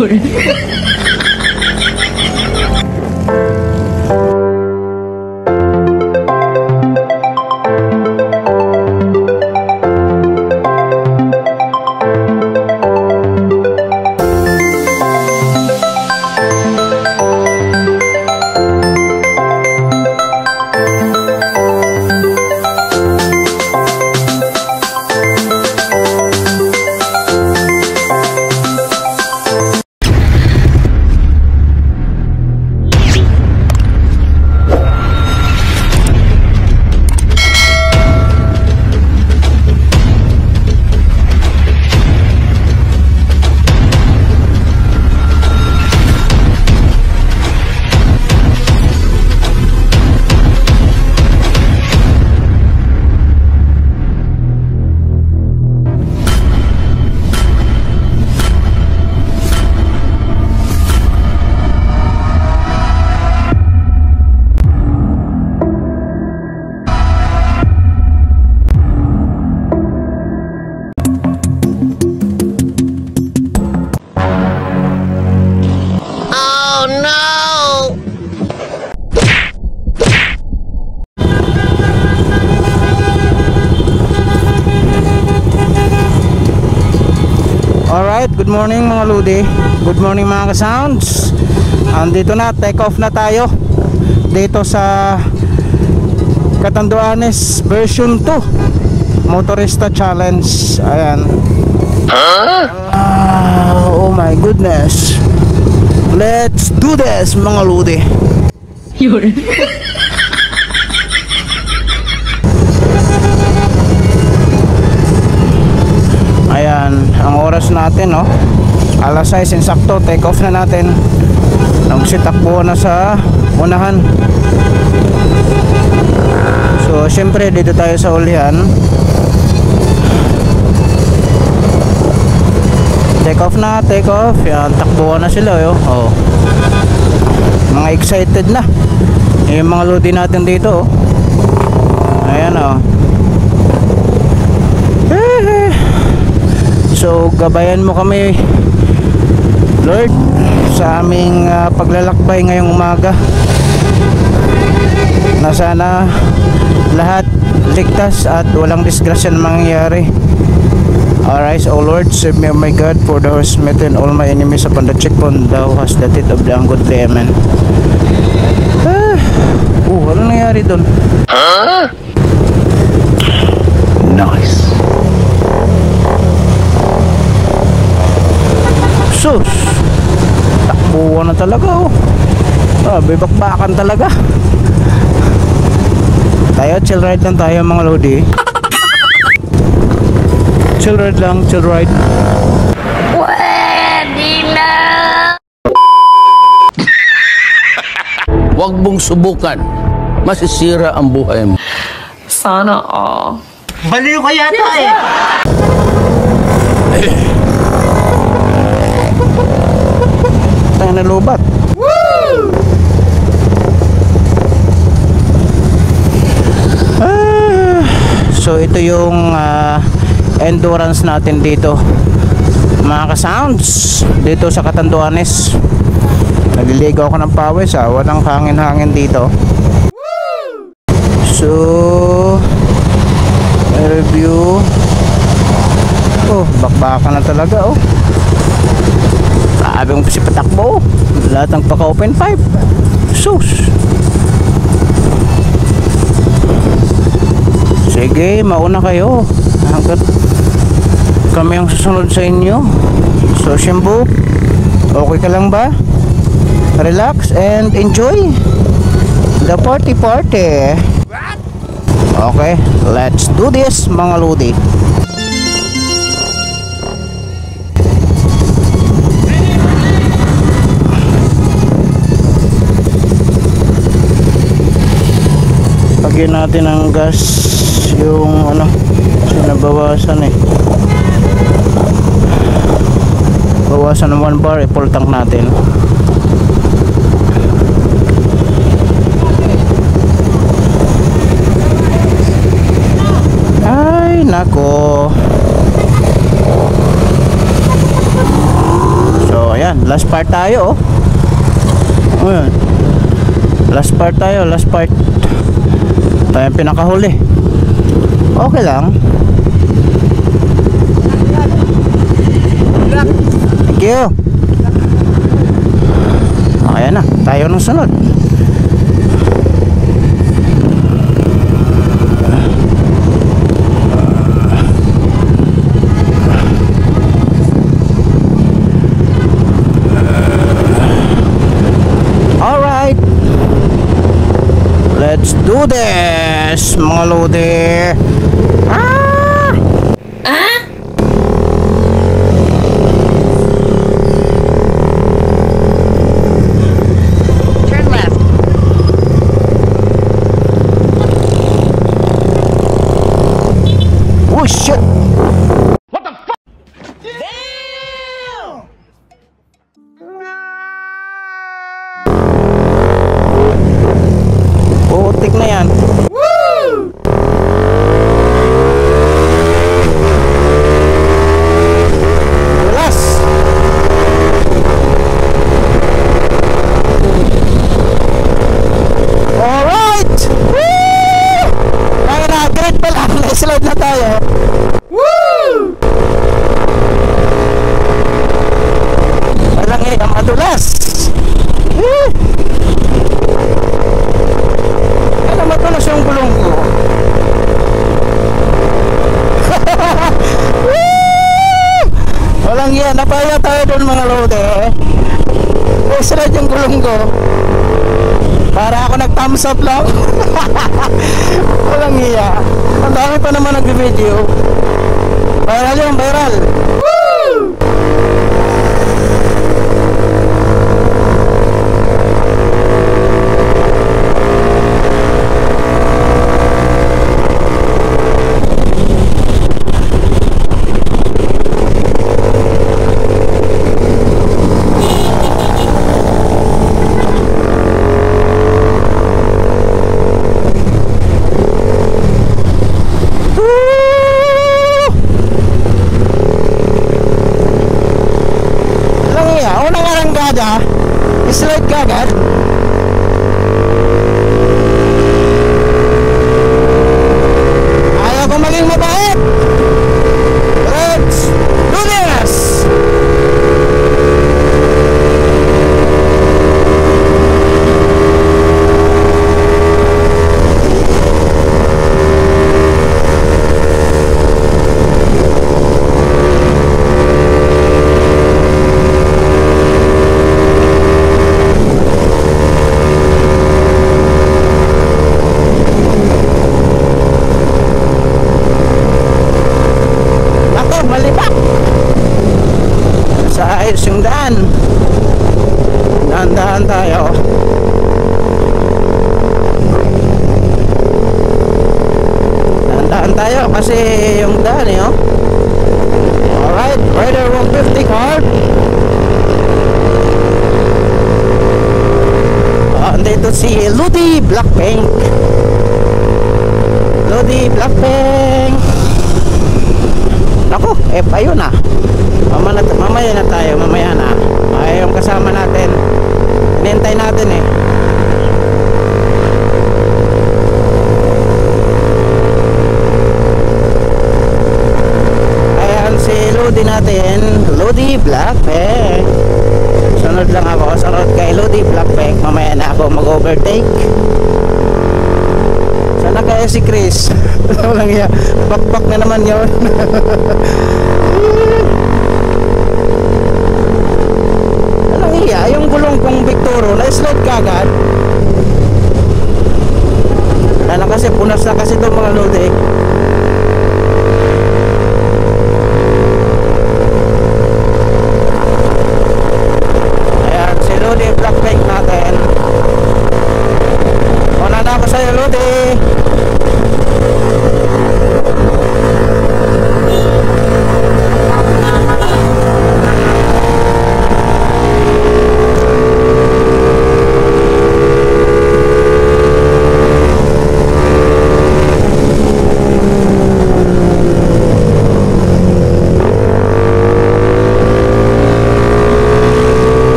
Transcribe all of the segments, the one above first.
Yun. Alright, good morning mga Lodi. Good morning mga ka-sounds. Andito na, take off na tayo dito sa Catanduanes version 2 Motorista Challenge. Ayan. Oh my goodness. Let's do this mga Lodi. Yun. Ayan, ang oras natin, no? Alas 6 insakto, take off na natin. Nagsitakbo na sa unahan. So, syempre dito tayo sa ulihan. Take off na, take off. Yan, takbo na sila, yo. Oh. Mga excited na. Yung mga Lodi natin dito, oh. Ayan, oh. So gabayan mo kami Lord sa aming paglalakbay ngayong umaga, na sana lahat ligtas at walang disgrasya na mangyayari. Arise, O Lord, save me, O my God, for thou hast smitten all my enemies upon the cheekbone, thou hast the teeth of the ungodly. Amen. Ano nangyari doon? Nice. Sus, takbuhan na talaga, oh. Bibakbakan talaga. Tayo, chill ride lang tayo mga Lodi. Chill ride lang, chill ride. Pwede na. Huwag mong subukan, masisira ang buhay mo. Sana all. Baliw ka yata eh. Tayo na lobat. Woo! So ito yung endurance natin dito mga ka-sounds, dito sa Catanduanes. Naliligaw ako ng pawis, walang hangin-hangin dito. So review. Oh, bakbakan na talaga, oh. Sabi mo si patakbo, lahat ng paka-open pipe. Sus. Sige, mauna kayo hanggat kami ang susunod sa inyo. So Shimbo, okay ka lang ba? Relax and enjoy the party. Okay, let's do this mga Lodi. Lagyan natin ang gas, yung ano, sinabawasan eh. Bawasan ng 1 bar, full tank natin. Ay nako. So ayan, last part tayo, oh. Ayan. Last part tayo, last part. Tayo yung pinakahuli. Okay lang. Thank you. Okay na, tayo nang sunod. Alright, let's do this, mga lodi. Turn left. Oh shit. Putik na yan. Dulas. Alright. Woo! Kaya na, great pala. Slide na tayo. Woo! Walang ang madulas. Woo! Kaya matulas yung gulong ko. Woo! Walang yan. Napaya tayo doon, mga lode. Slide yung gulong ko. Para ako nag-thumbs up lang. Walang iya. Ang dami pa naman nag-video. Viral yung viral. Woo! Slide ka agad. Ayaw ko maging mabait. Let's do this. Malibak sa ayos yung daan. Dahan-dahan tayo. Dahan-dahan tayo kasi yung daan eh, oh. Alright, Rider 150 card. Andito si Lodi Blackpink. Lodi Blackpink. Ako, ayun na. Mamaya na tayo, mamaya na. Ay, yung kasama natin. Hinintay natin eh. Ayan si Lodi natin, Lodi Blackpink. Sunod lang ako, sunod kay Lodi Blackpink. Mamaya na ako mag-overtake. Sana kaya si Chris. Walang iya. Bakbak na naman yun. Walang iya. Yung gulong kong Victoro na-slide ka agad. Lala kasi punas na kasi itong mga lodi. Ayan si Lodi Blackpink natin. Una na ako sa'yo, Lodi.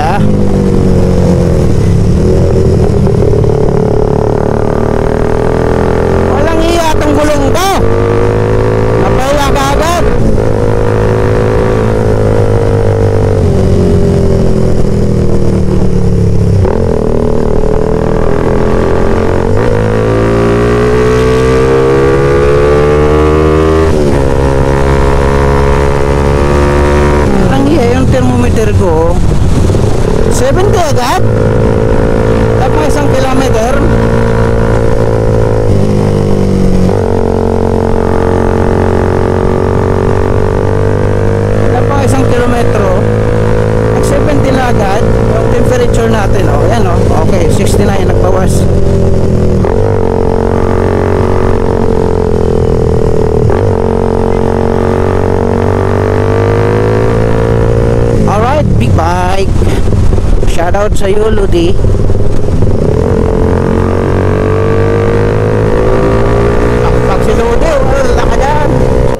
talaga. Walang iya tong gulong ko. Napaya ka agad. Thermometer ko 70 agad tapos 1 kilometer. Tapos 1 kilometro nag 70 na agad yung temperature natin. Oh, yan oh. Okay, 69 nagbawas. Big bike. Shout out sa iyo, Ludi. Pag si Ludi, wala ka dyan.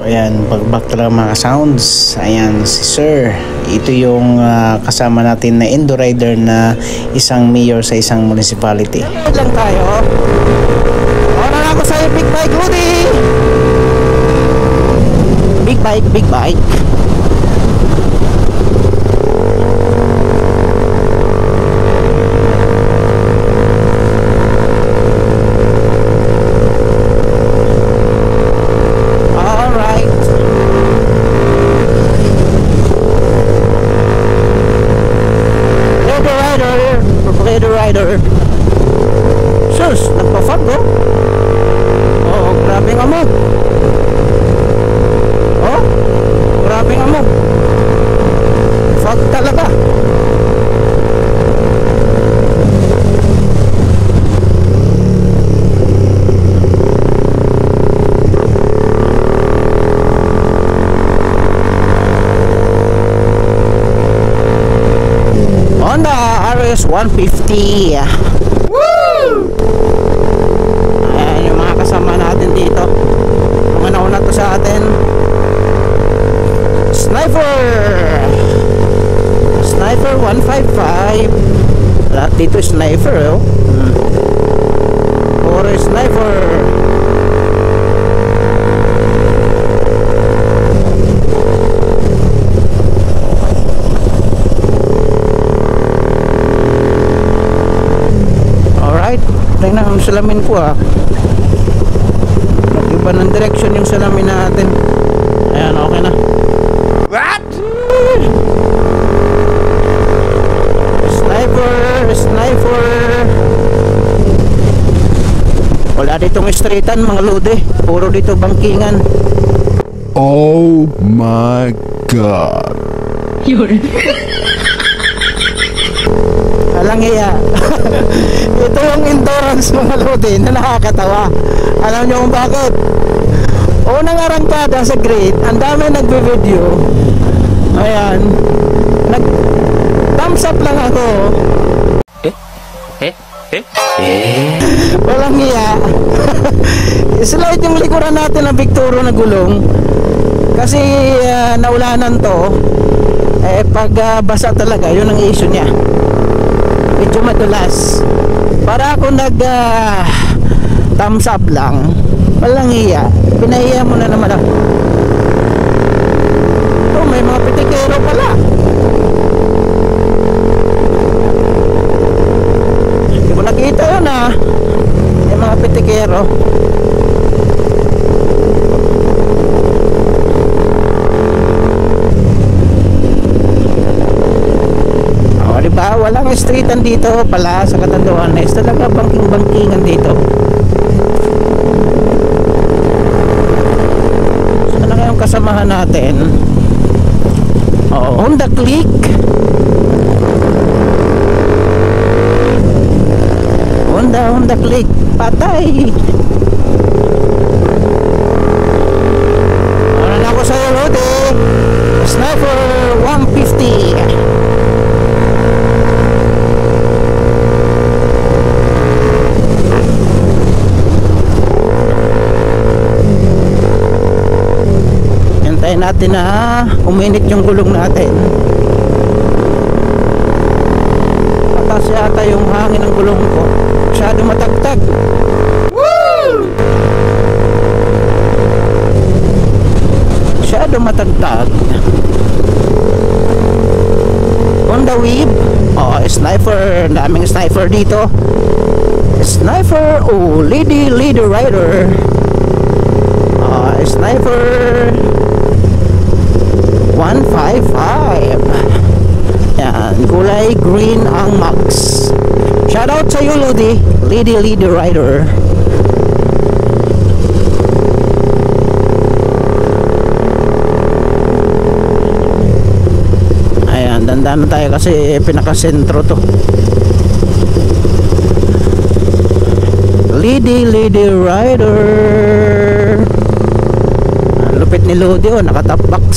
Ayan, pag-back talaga mga sounds. Ayan, si Sir. Ito yung kasama natin na Indo Rider na isang mayor sa isang municipality. Ride lang tayo. Wala na ako sa'yo, big bike, Ludi. Big bike, big bike. Rider. Sus, nagpa-fog oh. Oh, grabe nga mo. Oh, grabe nga mo. Fog talaga. Honda RS 150. Woo! Ayan yung mga kasama natin dito. Mga nauna to sa atin. Sniper 155. Lahat dito sniper oh. Or sniper. Tingnan ang salamin ko ah. Nag-iba ng direction yung salamin natin. Ayan, okay na. What? Sniper. Wala ditong straightan mga lode. Puro dito bangkingan. Oh my God. Yun. Alang iya. Ito yung endurance mga lodi na nakakatawa. Alam nyo kung bakit? Unang arangkada sa grid, ang dami nagbe-video. Ayan. Nag-thumbs up lang ako. Walang iya. Slide yung likuran natin ng Victoro na gulong. Kasi naulanan to. Pag basa talaga, yun ang issue niya. Medyo madulas. Para ako thumbs up lang. Walang iya. Pinahiya mo na naman ako. Oh, may mga pitikero pala. Hindi ko nakita yun ah. May mga pitikero. Diba? Walang streetan dito pala sa Catanduanes. Talaga bangking-bangkingan dito. Saan na kayong kasamahan natin? Oh, Honda Click. Honda Click. Patay. Ano na ako sa'yo, Lodi? Sniper 150. Hintayin natin na uminit yung gulong natin. medyo matagtag. On the weave, sniper, daming sniper dito. Sniper, lady rider. Sniper 155. Yan, kulay green ang max. Shoutout sa iyo, lady rider. Ayan, dandan tayo kasi pinakasentro to. Lady rider. Ang lupit ni Lodi, nakatop box.